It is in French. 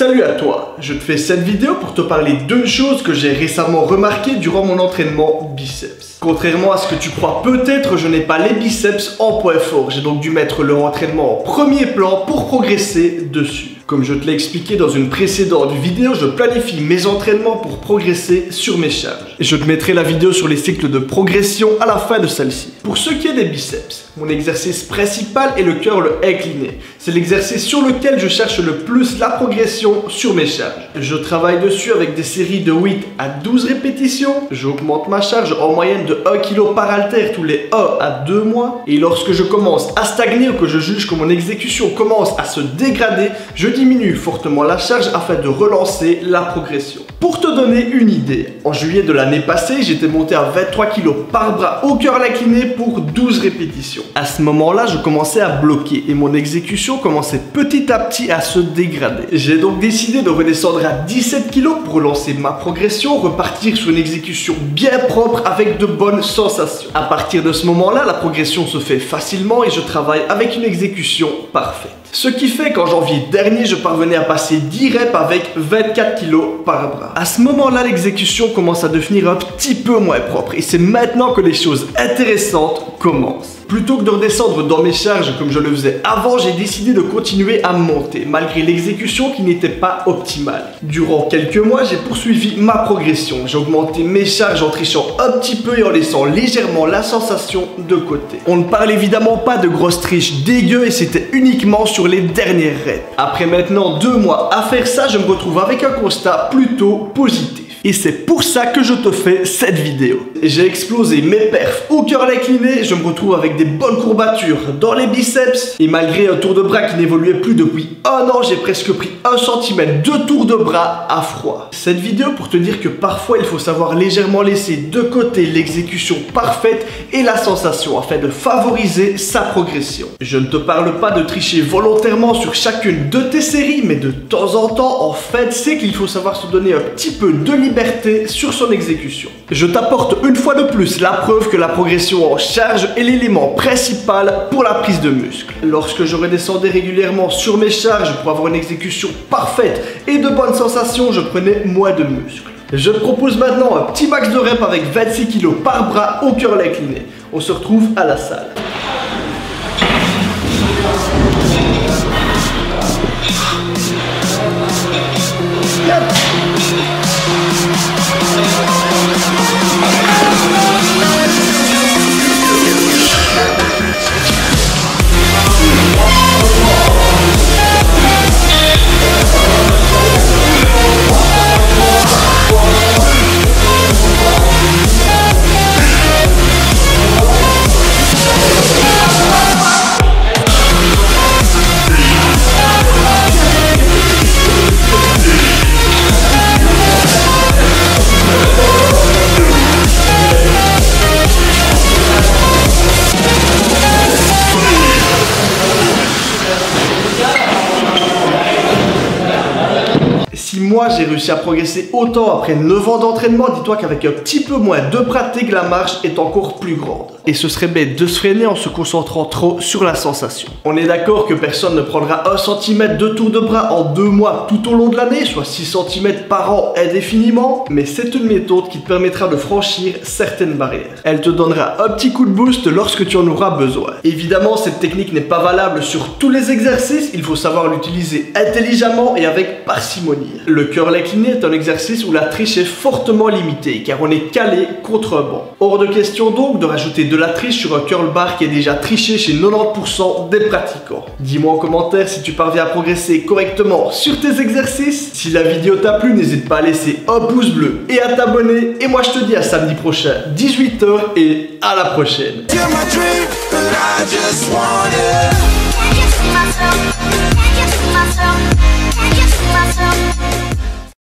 Salut à toi, je te fais cette vidéo pour te parler d'une chose que j'ai récemment remarqué durant mon entraînement biceps. Contrairement à ce que tu crois peut-être, je n'ai pas les biceps en point fort, j'ai donc dû mettre leur entraînement en premier plan pour progresser dessus. Comme je te l'ai expliqué dans une précédente vidéo, je planifie mes entraînements pour progresser sur mes charges. Et je te mettrai la vidéo sur les cycles de progression à la fin de celle-ci. Pour ce qui est des biceps, mon exercice principal est le curl incliné. C'est l'exercice sur lequel je cherche le plus la progression sur mes charges. Je travaille dessus avec des séries de 8 à 12 répétitions. J'augmente ma charge en moyenne de 1 kg par haltère tous les 1 à 2 mois. Et lorsque je commence à stagner ou que je juge que mon exécution commence à se dégrader, je diminue fortement la charge afin de relancer la progression. Pour te donner une idée, en juillet de l'année passée, j'étais monté à 23 kg par bras au curl incliné pour 12 répétitions. À ce moment-là, je commençais à bloquer et mon exécution commençait petit à petit à se dégrader. J'ai donc décidé de redescendre à 17 kg pour relancer ma progression, repartir sur une exécution bien propre avec de bonnes sensations. À partir de ce moment-là, la progression se fait facilement et je travaille avec une exécution parfaite. Ce qui fait qu'en janvier dernier, je parvenais à passer 10 reps avec 24 kg par bras. À ce moment-là, l'exécution commence à devenir un petit peu moins propre et c'est maintenant que les choses intéressantes commencent. Plutôt que de redescendre dans mes charges comme je le faisais avant, j'ai décidé de continuer à monter malgré l'exécution qui n'était pas optimale. Durant quelques mois, j'ai poursuivi ma progression. J'ai augmenté mes charges en trichant un petit peu et en laissant légèrement la sensation de côté. On ne parle évidemment pas de grosses triches dégueu et c'était uniquement sur les dernières reps. Après maintenant 2 mois à faire ça, je me retrouve avec un constat plutôt positif. Et c'est pour ça que je te fais cette vidéo. J'ai explosé mes perfs au curl incliné, je me retrouve avec des bonnes courbatures dans les biceps. Et malgré un tour de bras qui n'évoluait plus depuis 1 an, j'ai presque pris 1 cm de tour de bras à froid. Cette vidéo pour te dire que parfois il faut savoir légèrement laisser de côté l'exécution parfaite et la sensation afin de favoriser sa progression. Je ne te parle pas de tricher volontairement sur chacune de tes séries, mais de temps en temps, en fait, c'est qu'il faut savoir se donner un petit peu de liberté sur son exécution. Je t'apporte une fois de plus la preuve que la progression en charge est l'élément principal pour la prise de muscle. Lorsque je redescendais régulièrement sur mes charges pour avoir une exécution parfaite et de bonnes sensations, je prenais moins de muscles. Je te propose maintenant un petit max de reps avec 26 kg par bras au curl incliné. On se retrouve à la salle. Si moi j'ai réussi à progresser autant après 9 ans d'entraînement, dis-toi qu'avec un petit peu moins de pratique, la marche est encore plus grande. Et ce serait bête de se freiner en se concentrant trop sur la sensation. On est d'accord que personne ne prendra 1 cm de tour de bras en 2 mois tout au long de l'année, soit 6 cm par an indéfiniment, mais c'est une méthode qui te permettra de franchir certaines barrières. Elle te donnera un petit coup de boost lorsque tu en auras besoin. Évidemment, cette technique n'est pas valable sur tous les exercices, il faut savoir l'utiliser intelligemment et avec parcimonie. Le curl incliné est un exercice où la triche est fortement limitée car on est calé contre un banc. Hors de question donc de rajouter de la triche sur un curl bar qui est déjà triché chez 90% des pratiquants. Dis-moi en commentaire si tu parviens à progresser correctement sur tes exercices. Si la vidéo t'a plu, n'hésite pas à laisser un pouce bleu et à t'abonner. Et moi je te dis à samedi prochain 18 h et à la prochaine. Myself.